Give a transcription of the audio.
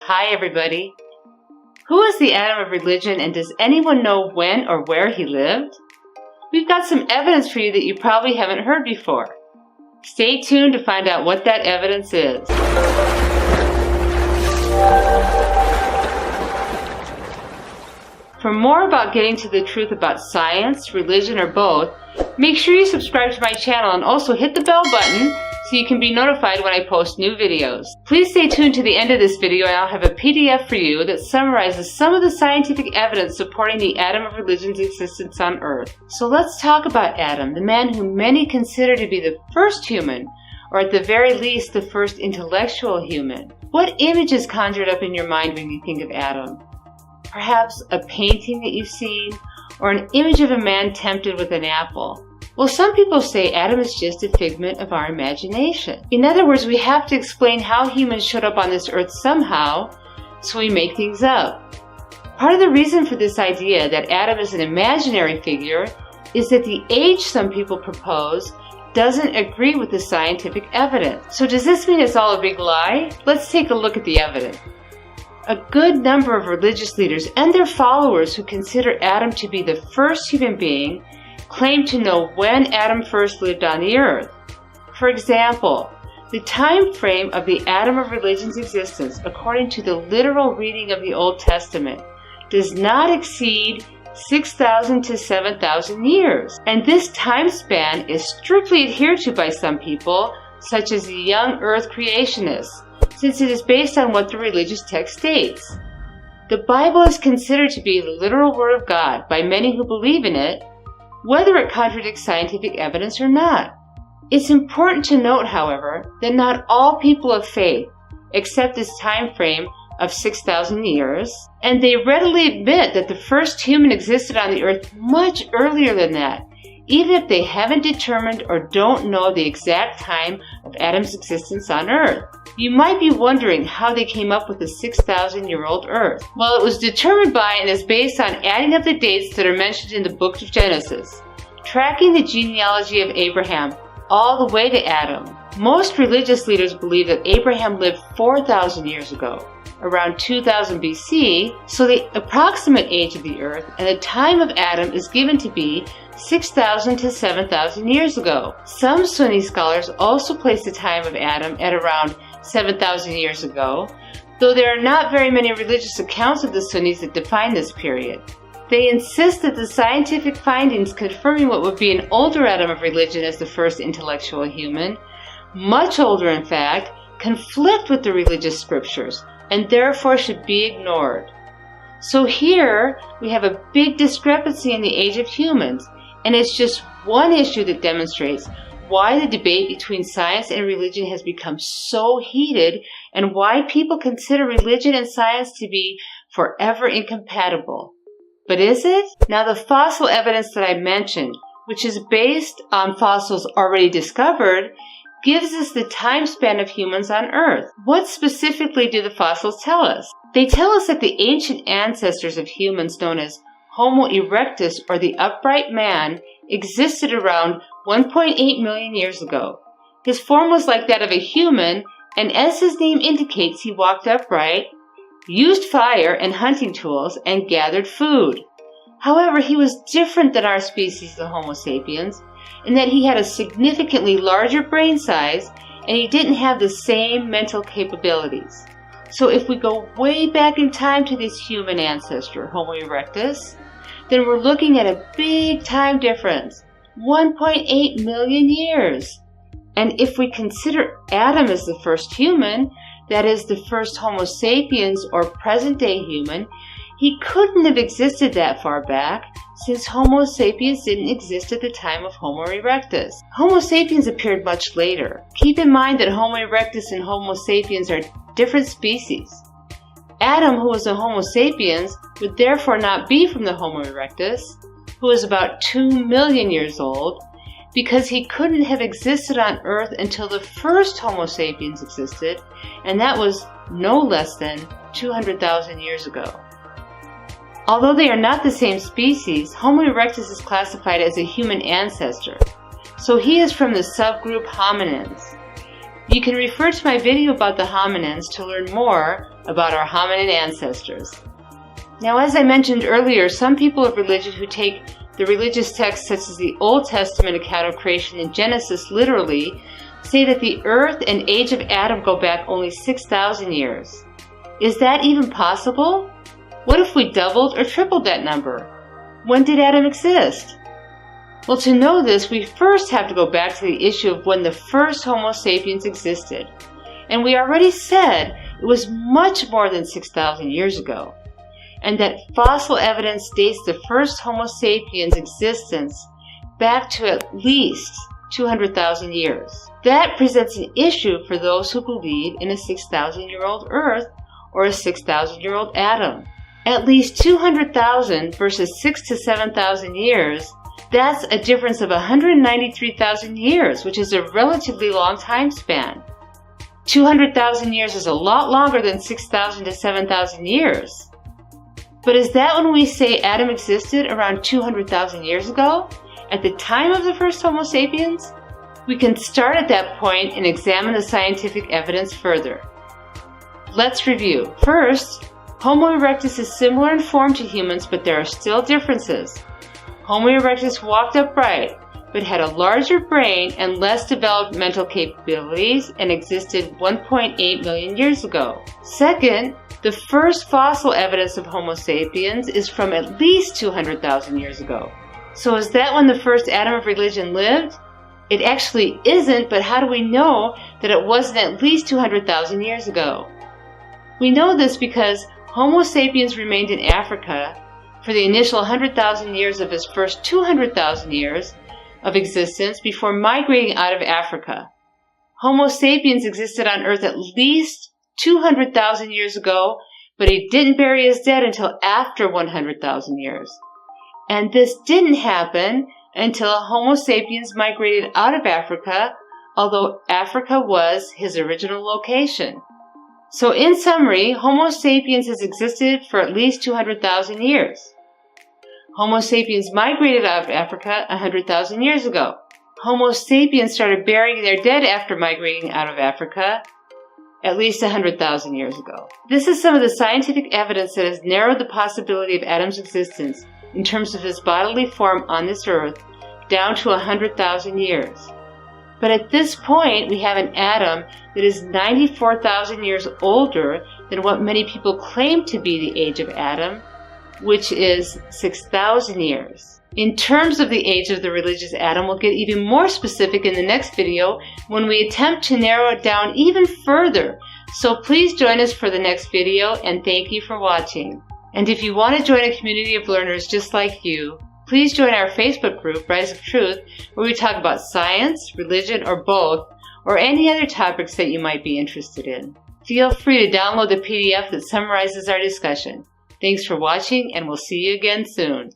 Hi everybody. Who is the Adam of religion, and does anyone know when or where he lived? We've got some evidence for you that you probably haven't heard before. Stay tuned to find out what that evidence is. For more about getting to the truth about science, religion, or both, make sure you subscribe to my channel and also hit the bell button so you can be notified when I post new videos. Please stay tuned to the end of this video and I'll have a PDF for you that summarizes some of the scientific evidence supporting the Adam of religion's existence on Earth. So let's talk about Adam, the man whom many consider to be the first human, or at the very least the first intellectual human. What image is conjured up in your mind when you think of Adam? Perhaps a painting that you've seen, or an image of a man tempted with an apple. Well, some people say Adam is just a figment of our imagination. In other words, we have to explain how humans showed up on this earth somehow, so we make things up. Part of the reason for this idea that Adam is an imaginary figure is that the age some people propose doesn't agree with the scientific evidence. So does this mean it's all a big lie? Let's take a look at the evidence. A good number of religious leaders and their followers who consider Adam to be the first human being claim to know when Adam first lived on the earth. For example, the time frame of the Adam of religion's existence, according to the literal reading of the Old Testament, does not exceed 6,000 to 7,000 years. And this time span is strictly adhered to by some people, such as the young earth creationists, since it is based on what the religious text states. The Bible is considered to be the literal word of God by many who believe in it, whether it contradicts scientific evidence or not. It's important to note, however, that not all people of faith accept this time frame of 6,000 years, and they readily admit that the first human existed on the earth much earlier than that, even if they haven't determined or don't know the exact time of Adam's existence on earth. You might be wondering how they came up with the 6,000-year-old earth. Well, it was determined by and is based on adding up the dates that are mentioned in the book of Genesis, tracking the genealogy of Abraham all the way to Adam. Most religious leaders believe that Abraham lived 4,000 years ago, around 2000 BC, so the approximate age of the earth and the time of Adam is given to be 6,000 to 7,000 years ago. Some Sunni scholars also place the time of Adam at around 7,000 years ago, though there are not very many religious accounts of the Sunnis that define this period. They insist that the scientific findings confirming what would be an older Adam of religion as the first intellectual human, much older in fact, conflict with the religious scriptures and therefore should be ignored. So here we have a big discrepancy in the age of humans, and it's just one issue that demonstrates why the debate between science and religion has become so heated and why people consider religion and science to be forever incompatible. But is it? Now, the fossil evidence that I mentioned, which is based on fossils already discovered, gives us the time span of humans on Earth. What specifically do the fossils tell us? They tell us that the ancient ancestors of humans known as Homo erectus, or the upright man, existed around 1.8 million years ago. His form was like that of a human, and as his name indicates, he walked upright, used fire and hunting tools, and gathered food. However, he was different than our species, the Homo sapiens, in that he had a significantly larger brain size, and he didn't have the same mental capabilities. So if we go way back in time to this human ancestor, Homo erectus, then we're looking at a big time difference, 1.8 million years. And if we consider Adam as the first human, that is the first Homo sapiens or present-day human, he couldn't have existed that far back, since Homo sapiens didn't exist at the time of Homo erectus. Homo sapiens appeared much later. Keep in mind that Homo erectus and Homo sapiens are different species. Adam, who was a Homo sapiens, would therefore not be from the Homo erectus, who is about 2 million years old, because he couldn't have existed on Earth until the first Homo sapiens existed, and that was no less than 200,000 years ago. Although they are not the same species, Homo erectus is classified as a human ancestor, so he is from the subgroup Hominins. You can refer to my video about the hominins to learn more about our hominin ancestors. Now, as I mentioned earlier, some people of religion who take the religious texts such as the Old Testament account of creation in Genesis literally say that the earth and age of Adam go back only 6,000 years. Is that even possible? What if we doubled or tripled that number? When did Adam exist? Well, to know this, we first have to go back to the issue of when the first Homo sapiens existed. And we already said it was much more than 6,000 years ago, and that fossil evidence dates the first Homo sapiens existence back to at least 200,000 years. That presents an issue for those who believe in a 6,000-year-old Earth or a 6,000-year-old Adam. At least 200,000 versus 6,000 to 7,000 years, that's a difference of 193,000 years, which is a relatively long time span. 200,000 years is a lot longer than 6,000 to 7,000 years. But is that when we say Adam existed around 200,000 years ago, at the time of the first Homo sapiens? We can start at that point and examine the scientific evidence further. Let's review. First, Homo erectus is similar in form to humans, but there are still differences. Homo erectus walked upright, but had a larger brain and less developed mental capabilities and existed 1.8 million years ago. Second, the first fossil evidence of Homo sapiens is from at least 200,000 years ago. So is that when the first Adam of religion lived? It actually isn't, but how do we know that it wasn't at least 200,000 years ago? We know this because Homo sapiens remained in Africa for the initial 100,000 years of his first 200,000 years of existence before migrating out of Africa. Homo sapiens existed on Earth at least 200,000 years ago, but he didn't bury his dead until after 100,000 years. And this didn't happen until Homo sapiens migrated out of Africa, although Africa was his original location. So in summary, Homo sapiens has existed for at least 200,000 years. Homo sapiens migrated out of Africa 100,000 years ago. Homo sapiens started burying their dead after migrating out of Africa at least 100,000 years ago. This is some of the scientific evidence that has narrowed the possibility of Adam's existence in terms of his bodily form on this earth down to 100,000 years. But at this point, we have an Adam that is 94,000 years older than what many people claim to be the age of Adam, which is 6,000 years. In terms of the age of the religious Adam, we'll get even more specific in the next video when we attempt to narrow it down even further. So please join us for the next video, and thank you for watching. And if you want to join a community of learners just like you, please join our Facebook group, Rise of Truth, where we talk about science, religion, or both, or any other topics that you might be interested in. Feel free to download the PDF that summarizes our discussion. Thanks for watching, and we'll see you again soon.